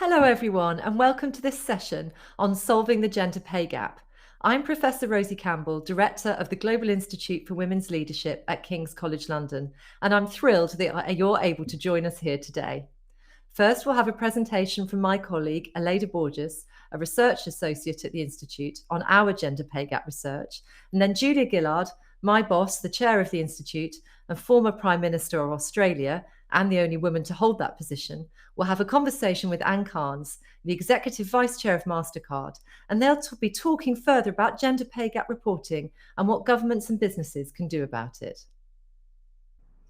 Hello everyone and welcome to this session on solving the gender pay gap. I'm Professor Rosie Campbell, Director of the Global Institute for Women's Leadership at King's College London, and I'm thrilled that you're able to join us here today. First, we'll have a presentation from my colleague, Aleida Borges, a research associate at the Institute, on our gender pay gap research, and then Julia Gillard, my boss, the chair of the Institute, and former Prime Minister of Australia, and the only woman to hold that position, will have a conversation with Anne Cairns, the Executive Vice Chair of Mastercard, and they'll be talking further about gender pay gap reporting and what governments and businesses can do about it.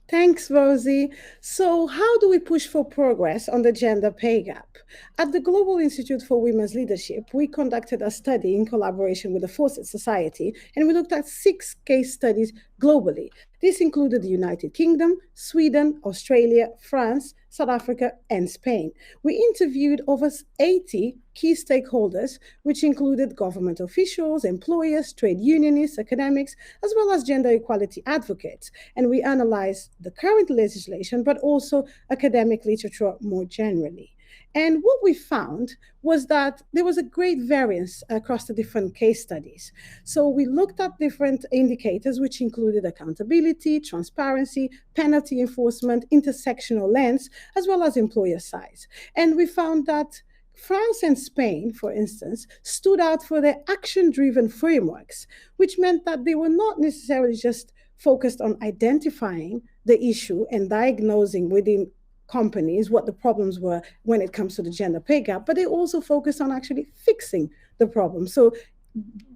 Thanks, Rosie. So how do we push for progress on the gender pay gap? At the Global Institute for Women's Leadership, we conducted a study in collaboration with the Fawcett Society, and we looked at 6 case studies globally. This included the United Kingdom, Sweden, Australia, France, South Africa, and Spain. We interviewed over 80 key stakeholders, which included government officials, employers, trade unionists, academics, as well as gender equality advocates. And we analyzed the current legislation, but also academic literature more generally. And what we found was that there was a great variance across the different case studies. So we looked at different indicators, which included accountability, transparency, penalty enforcement, intersectional lens, as well as employer size. And we found that France and Spain, for instance, stood out for their action-driven frameworks, which meant that they were not necessarily just focused on identifying the issue and diagnosing within companies what the problems were when it comes to the gender pay gap, but they also focus on actually fixing the problem. So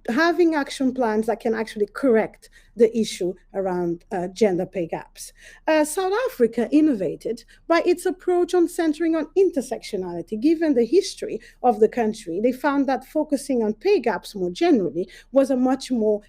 having action plans that can actually correct the issue around gender pay gaps. South Africa innovated by its approach on centering on intersectionality. Given the history of the country, they found that focusing on pay gaps more generally was a much more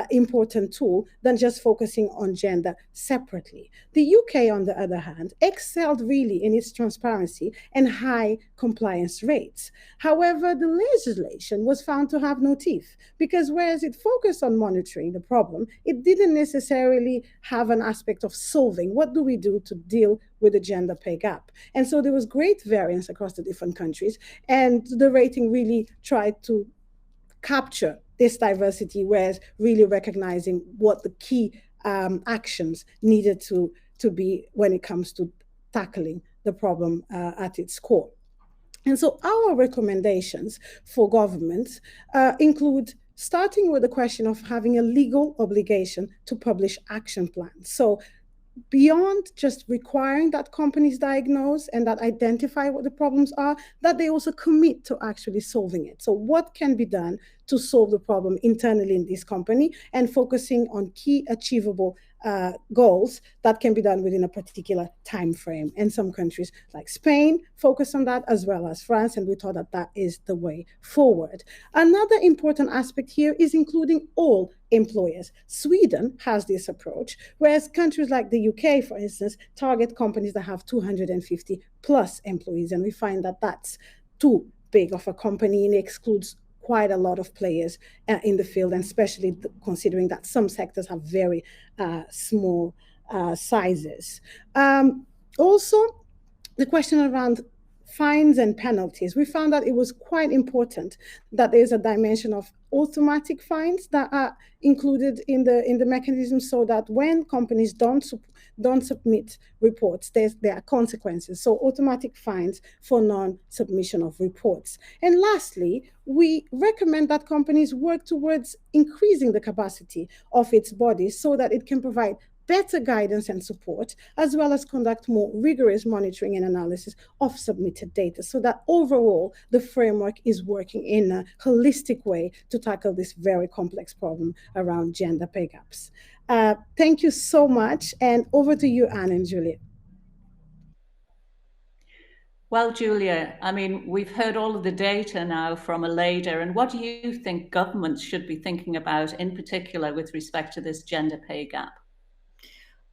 important tool than just focusing on gender separately. The UK, on the other hand, excelled really in its transparency and high compliance rates. However, the legislation was found to have no teeth because whereas it focused on monitoring the problem, it didn't necessarily have an aspect of solving what do we do to deal with the gender pay gap. And so there was great variance across the different countries, and the rating really tried to capture this diversity, whereas really recognizing what the key actions needed to be when it comes to tackling the problem at its core. And so our recommendations for governments include starting with the question of having a legal obligation to publish action plans. So beyond just requiring that companies diagnose and that identify what the problems are, that they also commit to actually solving it. So what can be done to solve the problem internally in this company, and focusing on key achievable goals that can be done within a particular time frame. And some countries like Spain focus on that, as well as France, and we thought that that is the way forward. Another important aspect here is including all employers. Sweden has this approach, whereas countries like the UK, for instance, target companies that have 250 plus employees, and we find that that's too big of a company and excludes quite a lot of players in the field, and especially considering that some sectors have very small sizes. Also, the question around fines and penalties. We found that it was quite important that there's a dimension of automatic fines that are included in the mechanism, so that when companies don't submit reports, there are consequences. So automatic fines for non-submission of reports. And lastly, we recommend that companies work towards increasing the capacity of its bodies so that it can provide better guidance and support, as well as conduct more rigorous monitoring and analysis of submitted data, so that overall the framework is working in a holistic way to tackle this very complex problem around gender pay gaps. Thank you so much, and over to you, Anne and Julia. Well, Julia, I mean, we've heard all of the data now from Aleida, and what do you think governments should be thinking about in particular with respect to this gender pay gap?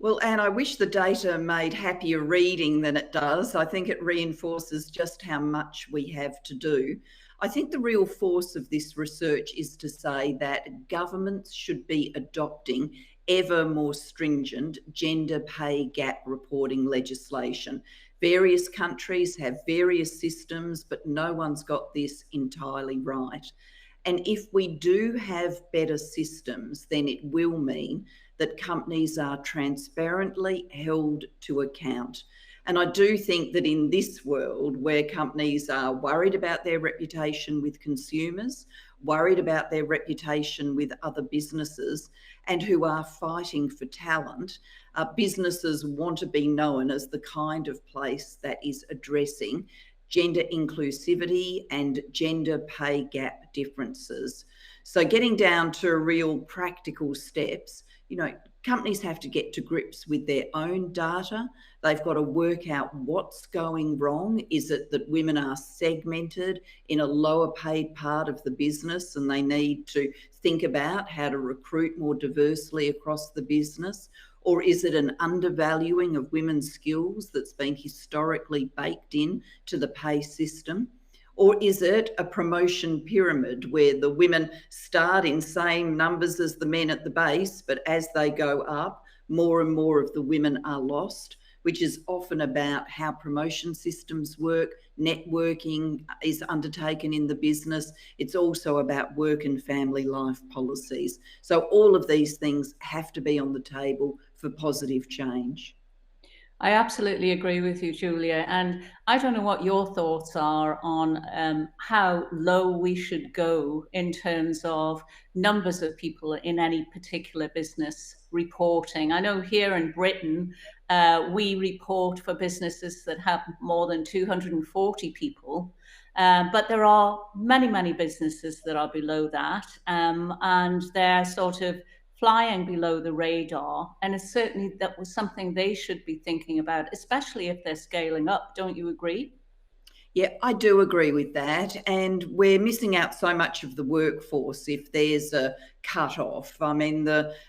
Well, Anne, I wish the data made happier reading than it does. I think it reinforces just how much we have to do. I think the real force of this research is to say that governments should be adopting ever more stringent gender pay gap reporting legislation. Various countries have various systems, but no one's got this entirely right. And if we do have better systems, then it will mean that companies are transparently held to account. And I do think that in this world where companies are worried about their reputation with consumers, worried about their reputation with other businesses, and who are fighting for talent, businesses want to be known as the kind of place that is addressing gender inclusivity and gender pay gap differences. So getting down to real practical steps, companies have to get to grips with their own data. They've got to work out what's going wrong. Is it that women are segmented in a lower paid part of the business and they need to think about how to recruit more diversely across the business? Or is it an undervaluing of women's skills that's been historically baked in to the pay system? Or is it a promotion pyramid where the women start in same numbers as the men at the base, but as they go up, more and more of the women are lost, which is often about how promotion systems work, networking is undertaken in the business. It's also about work and family life policies. So all of these things have to be on the table for positive change. I absolutely agree with you, Julia. And I don't know what your thoughts are on how low we should go in terms of numbers of people in any particular business reporting. I know here in Britain, we report for businesses that have more than 240 people. But there are many, many businesses that are below that. And they're sort of flying below the radar. And it's certainly that was something they should be thinking about, especially if they're scaling up. Don't you agree? Yeah, I do agree with that. And we're missing out so much of the workforce if there's a cut-off. I mean,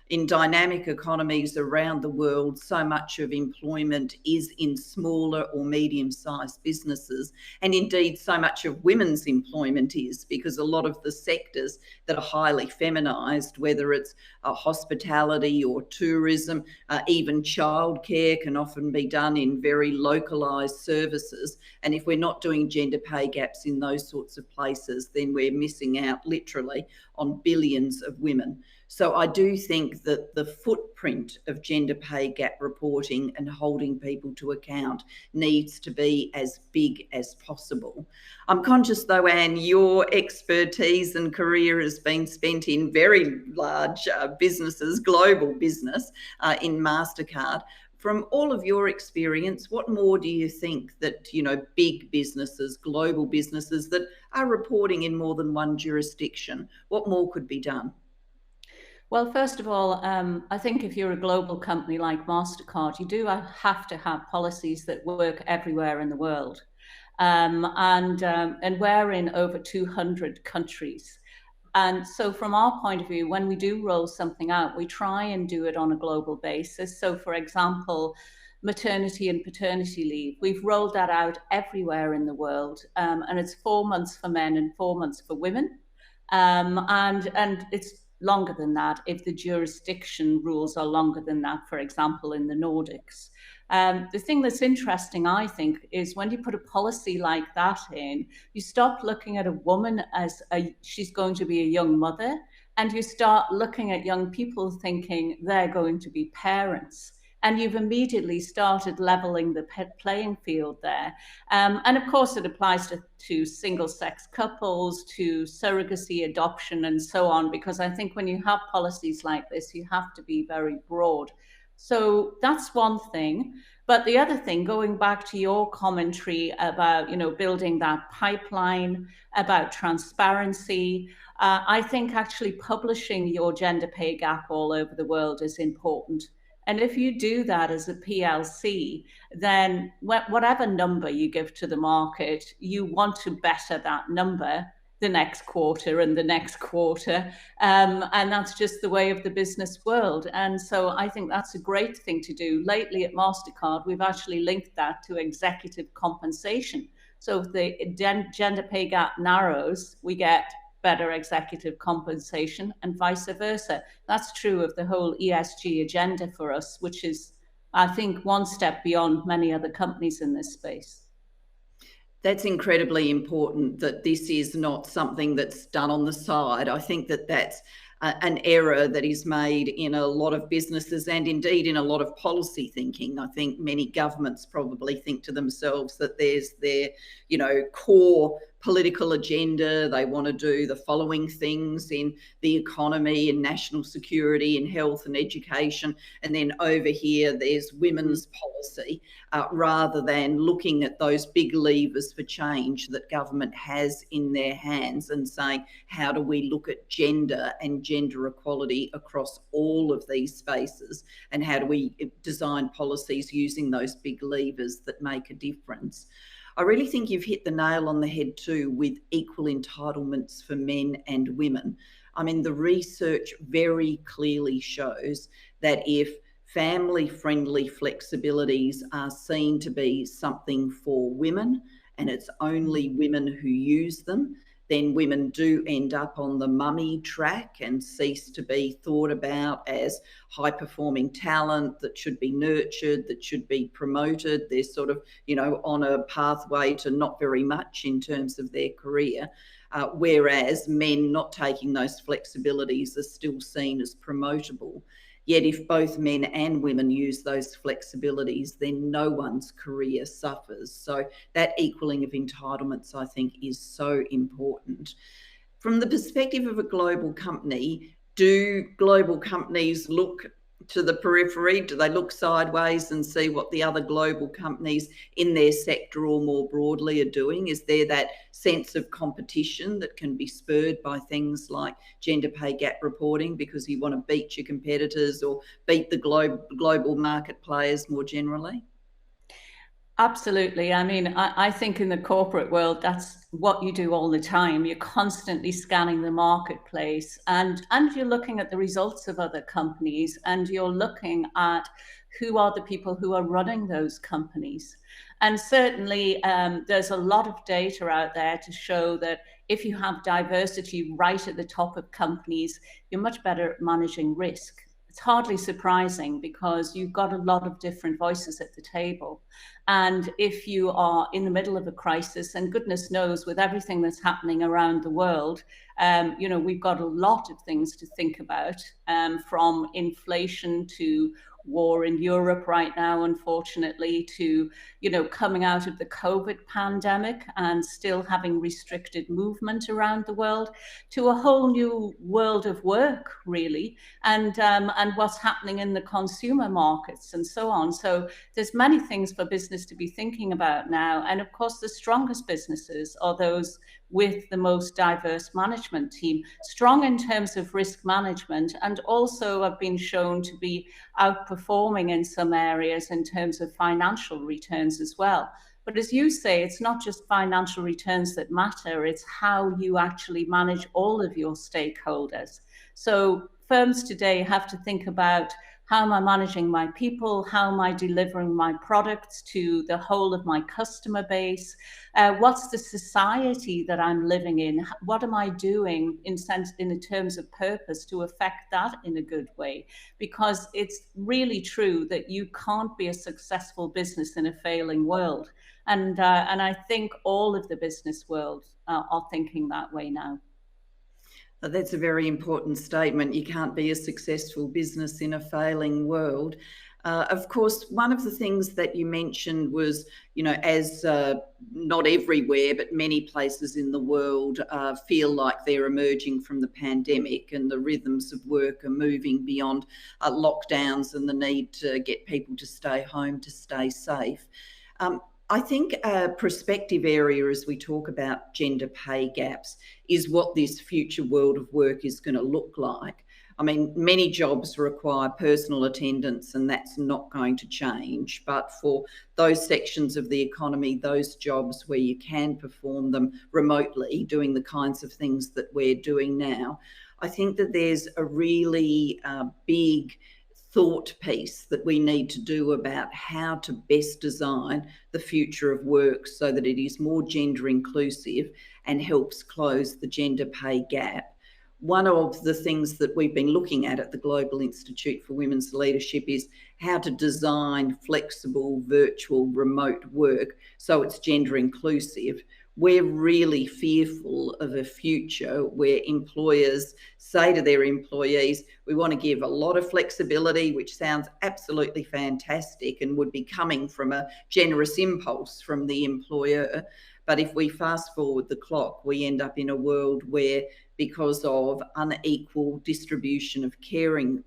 in dynamic economies around the world, so much of employment is in smaller or medium-sized businesses. And indeed, so much of women's employment is, because a lot of the sectors that are highly feminised, whether it's hospitality or tourism, even childcare can often be done in very localised services. And if we're not doing gender pay gaps in those sorts of places, then we're missing out literally on billions of women. So I do think that the footprint of gender pay gap reporting and holding people to account needs to be as big as possible. I'm conscious though, Anne, your expertise and career has been spent in very large businesses, global business in Mastercard. From all of your experience, what more do you think that, big businesses, global businesses that are reporting in more than one jurisdiction, what more could be done? Well, first of all, I think if you're a global company like Mastercard, you do have to have policies that work everywhere in the world. And we're in over 200 countries. And so from our point of view, when we do roll something out, we try and do it on a global basis. So for example, maternity and paternity leave, we've rolled that out everywhere in the world. And it's 4 months for men and 4 months for women. And it's longer than that if the jurisdiction rules are longer than that, for example, in the Nordics. The thing that's interesting, I think, is when you put a policy like that in, you stop looking at a woman as she's going to be a young mother, and you start looking at young people thinking they're going to be parents. And you've immediately started leveling the playing field there. And of course, it applies to single-sex couples, to surrogacy, adoption, and so on, because I think when you have policies like this, you have to be very broad. So that's one thing. But the other thing, going back to your commentary about, building that pipeline, about transparency, I think actually publishing your gender pay gap all over the world is important. And if you do that as a PLC, then whatever number you give to the market, you want to better that number the next quarter and the next quarter. And that's just the way of the business world. And so I think that's a great thing to do. Lately at Mastercard, we've actually linked that to executive compensation. So if the gender pay gap narrows, we get better executive compensation and vice versa. That's true of the whole ESG agenda for us, which is, I think, one step beyond many other companies in this space. That's incredibly important, that this is not something that's done on the side. I think that that's an error that is made in a lot of businesses and indeed in a lot of policy thinking. I think many governments probably think to themselves that there's their, core political agenda. They want to do the following things in the economy and national security and health and education. And then over here, there's women's policy, rather than looking at those big levers for change that government has in their hands and saying, how do we look at gender and gender equality across all of these spaces? And how do we design policies using those big levers that make a difference? I really think you've hit the nail on the head too with equal entitlements for men and women. I mean, the research very clearly shows that if family-friendly flexibilities are seen to be something for women, and it's only women who use them, then women do end up on the mummy track and cease to be thought about as high-performing talent that should be nurtured, that should be promoted. They're sort of, on a pathway to not very much in terms of their career, whereas men not taking those flexibilities are still seen as promotable. Yet if both men and women use those flexibilities, then no one's career suffers. So that equaling of entitlements, I think, is so important. From the perspective of a global company, do global companies look to the periphery? Do they look sideways and see what the other global companies in their sector or more broadly are doing? Is there that sense of competition that can be spurred by things like gender pay gap reporting because you want to beat your competitors or beat the global market players more generally? Absolutely. I mean, I think in the corporate world, that's what you do all the time. You're constantly scanning the marketplace and you're looking at the results of other companies, and you're looking at who are the people who are running those companies. And certainly there's a lot of data out there to show that if you have diversity right at the top of companies, you're much better at managing risk. It's hardly surprising because you've got a lot of different voices at the table. And if you are in the middle of a crisis, and goodness knows with everything that's happening around the world, we've got a lot of things to think about, from inflation to war in Europe right now, unfortunately, to, coming out of the COVID pandemic and still having restricted movement around the world, to a whole new world of work, really, and what's happening in the consumer markets and so on. So there's many things for business to be thinking about now. And of course, the strongest businesses are those with the most diverse management team, strong in terms of risk management, and also have been shown to be outperforming in some areas in terms of financial returns as well. But as you say, it's not just financial returns that matter, it's how you actually manage all of your stakeholders. So firms today have to think about, how am I managing my people? How am I delivering my products to the whole of my customer base? What's the society that I'm living in? What am I doing in terms of purpose to affect that in a good way? Because it's really true that you can't be a successful business in a failing world. And I think all of the business world are thinking that way now. That's a very important statement. You can't be a successful business in a failing world. Of course, one of the things that you mentioned was, as not everywhere, but many places in the world feel like they're emerging from the pandemic and the rhythms of work are moving beyond lockdowns and the need to get people to stay home to stay safe. I think a prospective area as we talk about gender pay gaps is what this future world of work is going to look like. I mean, many jobs require personal attendance and that's not going to change. But for those sections of the economy, those jobs where you can perform them remotely, doing the kinds of things that we're doing now, I think that there's a really big thought piece that we need to do about how to best design the future of work so that it is more gender inclusive and helps close the gender pay gap. One of the things that we've been looking at the Global Institute for Women's Leadership is how to design flexible, virtual, remote work so it's gender inclusive. We're really fearful of a future where employers say to their employees, we want to give a lot of flexibility, which sounds absolutely fantastic and would be coming from a generous impulse from the employer. But if we fast forward the clock, we end up in a world where, because of unequal distribution of caring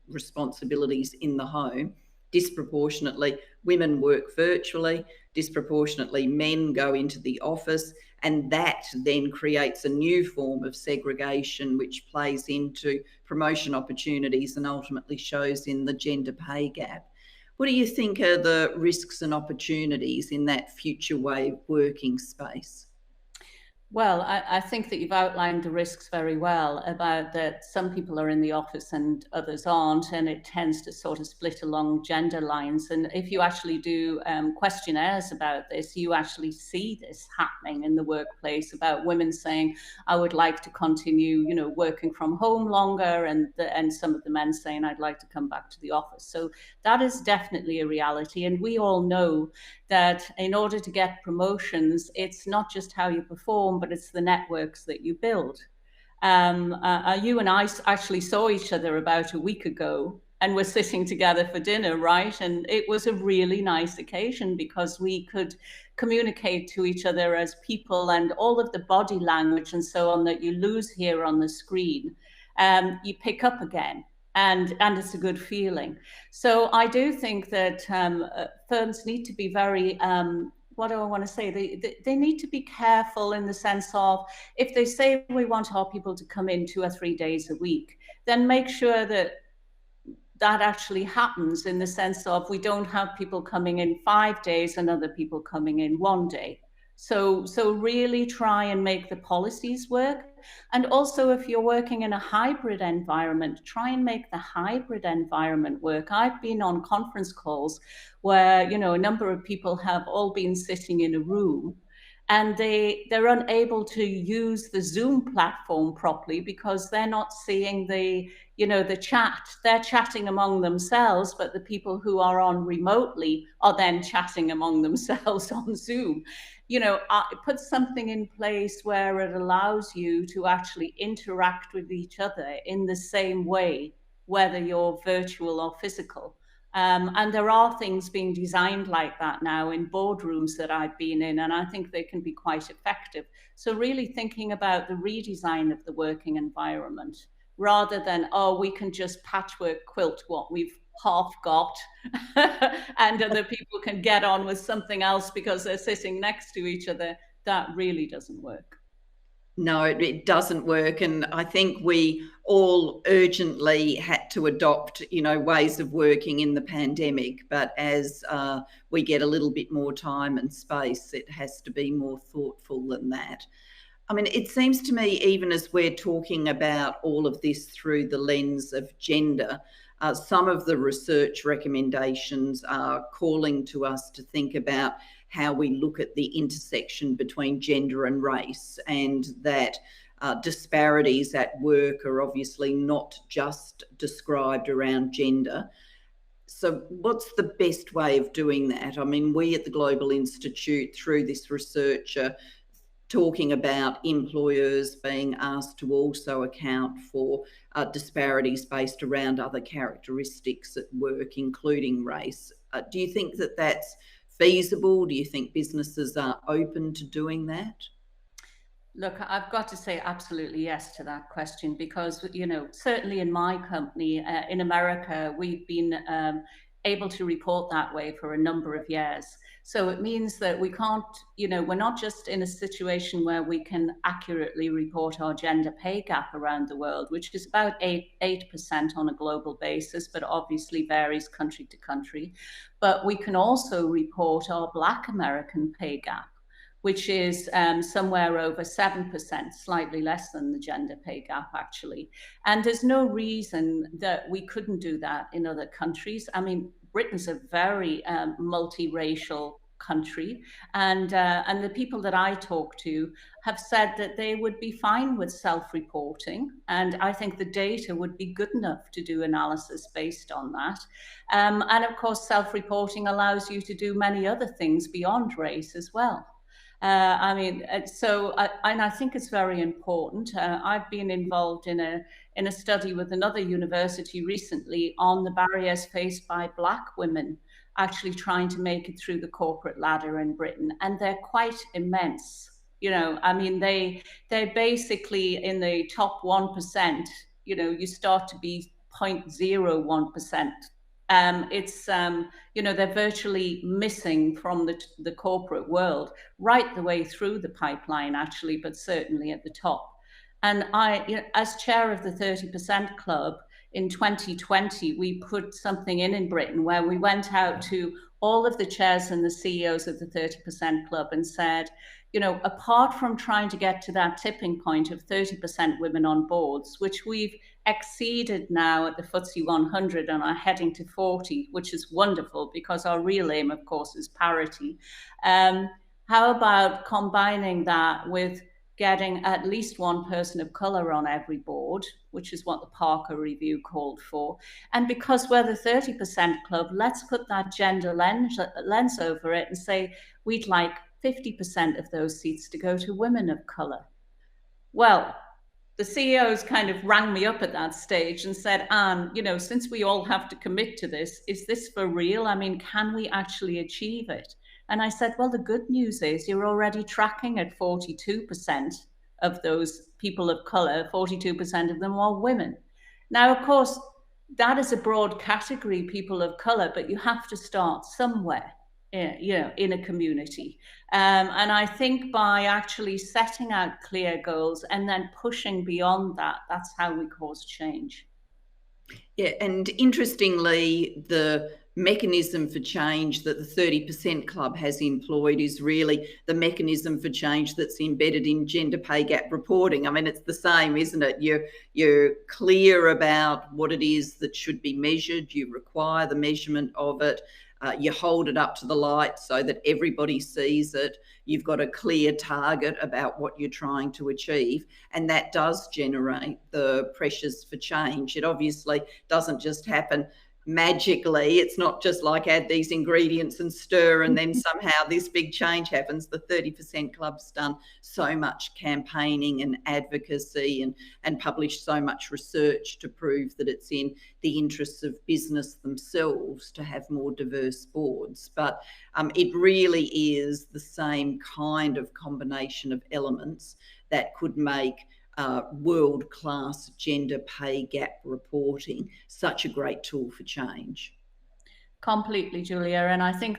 responsibilities in the home, disproportionately women work virtually, disproportionately men go into the office, and that then creates a new form of segregation which plays into promotion opportunities and ultimately shows in the gender pay gap. What do you think are the risks and opportunities in that future way of working space? Well, I think that you've outlined the risks very well, about that some people are in the office and others aren't, and it tends to sort of split along gender lines. And if you actually do questionnaires about this, you actually see this happening in the workplace, about women saying, I would like to continue, working from home longer, and some of the men saying, I'd like to come back to the office. So that is definitely a reality. And we all know that in order to get promotions, it's not just how you perform, but it's the networks that you build. You and I actually saw each other about a week ago, and we're sitting together for dinner, right? And it was a really nice occasion because we could communicate to each other as people, and all of the body language and so on that you lose here on the screen, you pick up again. And it's a good feeling. So I do think that firms need to be very, what do I want to say? They need to be careful in the sense of, if they say we want our people to come in 2 or 3 days a week, then make sure that that actually happens, in the sense of, we don't have people coming in 5 days and other people coming in 1 day. So really try and make the policies work. And also, if you're working in a hybrid environment, try and make the hybrid environment work. I've been on conference calls where, a number of people have all been sitting in a room, and they're unable to use the Zoom platform properly because they're not seeing the chat. They're chatting among themselves, but the people who are on remotely are then chatting among themselves on Zoom. Put something in place where it allows you to actually interact with each other in the same way, whether you're virtual or physical. And there are things being designed like that now in boardrooms that I've been in, and I think they can be quite effective. So really thinking about the redesign of the working environment, rather than, we can just patchwork quilt what we've half got and other people can get on with something else because they're sitting next to each other. That really doesn't work. No, it doesn't work. And I think we all urgently had to adopt, ways of working in the pandemic. But as we get a little bit more time and space, it has to be more thoughtful than that. I mean, it seems to me, even as we're talking about all of this through the lens of gender, some of the research recommendations are calling to us to think about how we look at the intersection between gender and race, and that disparities at work are obviously not just described around gender. So what's the best way of doing that? I mean, we at the Global Institute, through this research, are talking about employers being asked to also account for disparities based around other characteristics at work, including race. Do you think that that's feasible? Do you think businesses are open to doing that? Look, I've got to say absolutely yes to that question, because, certainly in my company, in America, we've been able to report that way for a number of years. So it means that we can't, we're not just in a situation where we can accurately report our gender pay gap around the world, which is about 8% on a global basis, but obviously varies country to country. But we can also report our Black American pay gap, which is somewhere over 7%, slightly less than the gender pay gap, actually. And there's no reason that we couldn't do that in other countries. I mean, Britain's a very multiracial country, and the people that I talk to have said that they would be fine with self-reporting, and I think the data would be good enough to do analysis based on that. And of course, self-reporting allows you to do many other things beyond race as well. And I think it's very important. I've been involved in a study with another university recently on the barriers faced by Black women actually trying to make it through the corporate ladder in Britain, and they're quite immense. They're basically in the top 1%. You start to be 0.01%. They're virtually missing from the corporate world, right the way through the pipeline, actually, but certainly at the top. And as chair of the 30% Club in 2020, we put something in Britain where we went out to all of the chairs and the CEOs of the 30% Club and said, apart from trying to get to that tipping point of 30% women on boards, which we've exceeded now at the FTSE 100 and are heading to 40, which is wonderful because our real aim, of course, is parity. How about combining that with getting at least one person of colour on every board, which is what the Parker Review called for. And because we're the 30% Club, let's put that gender lens over it and say we'd like 50% of those seats to go to women of colour. Well, the CEOs kind of rang me up at that stage and said, Anne, since we all have to commit to this, is this for real? I mean, can we actually achieve it? And I said, well, the good news is you're already tracking at 42% of those people of colour, 42% of them are women. Now, of course, that is a broad category, people of colour, but you have to start somewhere, in a community. And I think by actually setting out clear goals and then pushing beyond that, that's how we cause change. Yeah, and interestingly, the mechanism for change that the 30% Club has employed is really the mechanism for change that's embedded in gender pay gap reporting. I mean, it's the same, isn't it? You're clear about what it is that should be measured. You require the measurement of it. You hold it up to the light so that everybody sees it. You've got a clear target about what you're trying to achieve, and that does generate the pressures for change. It obviously doesn't just happen magically. It's not just like add these ingredients and stir and then somehow this big change happens. The 30% Club's done so much campaigning and advocacy and published so much research to prove that it's in the interests of business themselves to have more diverse boards. But it really is the same kind of combination of elements that could make world-class gender pay gap reporting such a great tool for change. Completely, Julia. And I think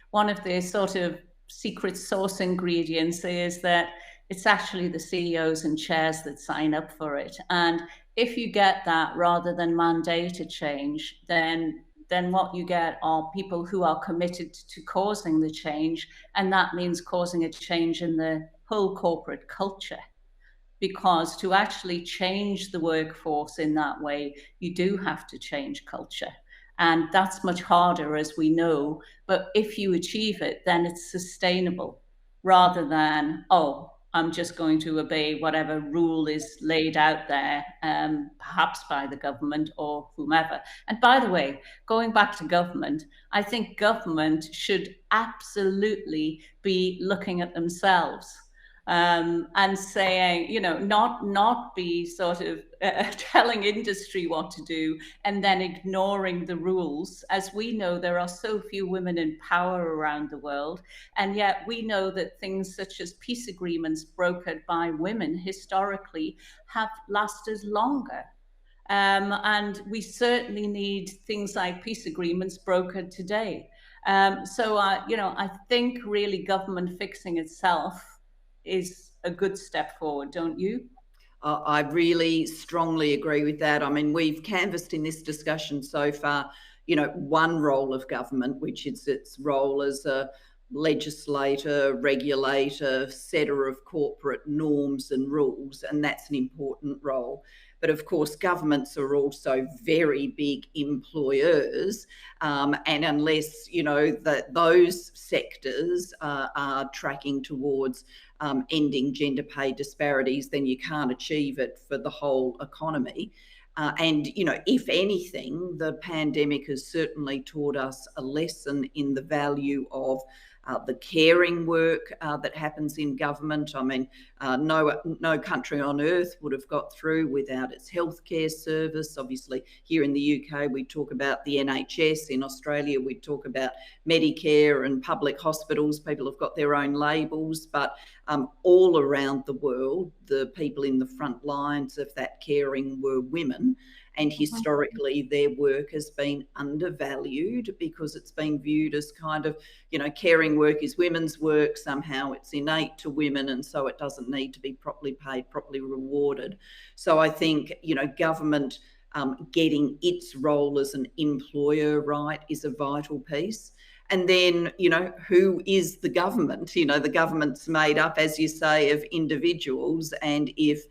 one of the sort of secret sauce ingredients is that it's actually the CEOs and chairs that sign up for it. And if you get that rather than mandate a change, then what you get are people who are committed to causing the change. And that means causing a change in the whole corporate culture. Because to actually change the workforce in that way, you do have to change culture. And that's much harder, as we know. But if you achieve it, then it's sustainable rather than, I'm just going to obey whatever rule is laid out there, perhaps by the government or whomever. And by the way, going back to government, I think government should absolutely be looking at themselves. And saying, not be sort of telling industry what to do and then ignoring the rules. As we know, there are so few women in power around the world. And yet we know that things such as peace agreements brokered by women historically have lasted longer. And we certainly need things like peace agreements brokered today. I think really government fixing itself is a good step forward, don't you? I really strongly agree with that. I mean, we've canvassed in this discussion so far, one role of government, which is its role as a legislator, regulator, setter of corporate norms and rules, and that's an important role. But of course, governments are also very big employers, and unless that those sectors are tracking towards ending gender pay disparities, then you can't achieve it for the whole economy. And if anything, the pandemic has certainly taught us a lesson in the value of the caring work that happens in government. I mean, no country on earth would have got through without its healthcare service. Obviously, here in the UK, we talk about the NHS. In Australia, we talk about Medicare and public hospitals. People have got their own labels, but all around the world, the people in the front lines of that caring were women. And historically, their work has been undervalued because it's been viewed as kind of, caring work is women's work. Somehow it's innate to women, and so it doesn't need to be properly paid, properly rewarded. So I think, government getting its role as an employer right is a vital piece. And then, who is the government? The government's made up, as you say, of individuals. And if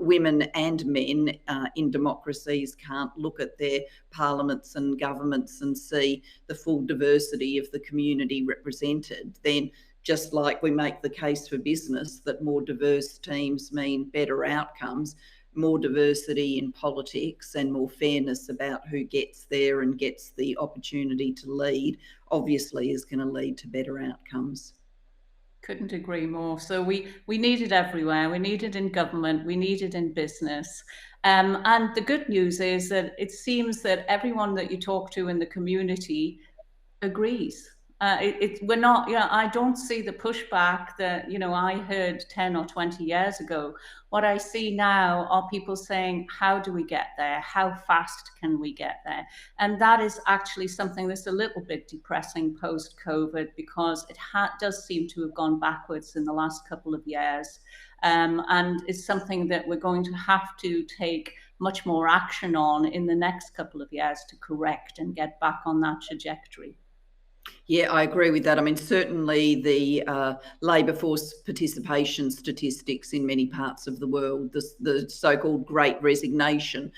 women and men in democracies can't look at their parliaments and governments and see the full diversity of the community represented, then just like we make the case for business that more diverse teams mean better outcomes, more diversity in politics and more fairness about who gets there and gets the opportunity to lead obviously is going to lead to better outcomes. Couldn't agree more. So we need it everywhere. We need it in government. We need it in business. And the good news is that it seems that everyone that you talk to in the community agrees. We're not, I don't see the pushback that, I heard 10 or 20 years ago. What I see now are people saying, how do we get there? How fast can we get there? And that is actually something that's a little bit depressing post-COVID, because it does seem to have gone backwards in the last couple of years. And it's something that we're going to have to take much more action on in the next couple of years to correct and get back on that trajectory. Yeah, I agree with that. I mean, certainly the labour force participation statistics in many parts of the world, the so-called Great Resignation,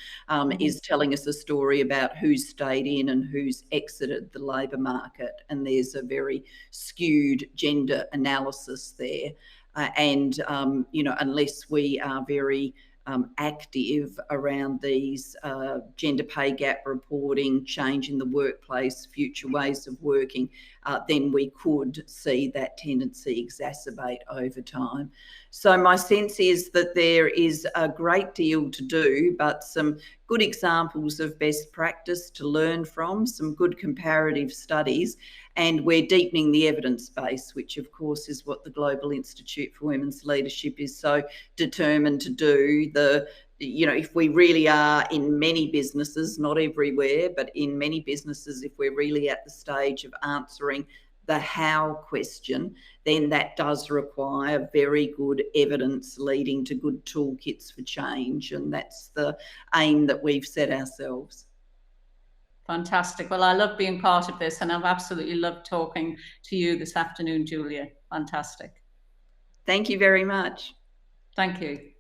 is telling us a story about who's stayed in and who's exited the labour market. And there's a very skewed gender analysis there. Unless we are very active around these gender pay gap reporting, change in the workplace, future ways of working, then we could see that tendency exacerbate over time. So my sense is that there is a great deal to do, but some good examples of best practice to learn from, some good comparative studies, and we're deepening the evidence base, which of course is what the Global Institute for Women's Leadership is so determined to do. If we really are in many businesses, not everywhere, but in many businesses, if we're really at the stage of answering the how question, then that does require very good evidence leading to good toolkits for change. And that's the aim that we've set ourselves. Fantastic. Well, I love being part of this, and I've absolutely loved talking to you this afternoon, Julia. Fantastic. Thank you very much. Thank you.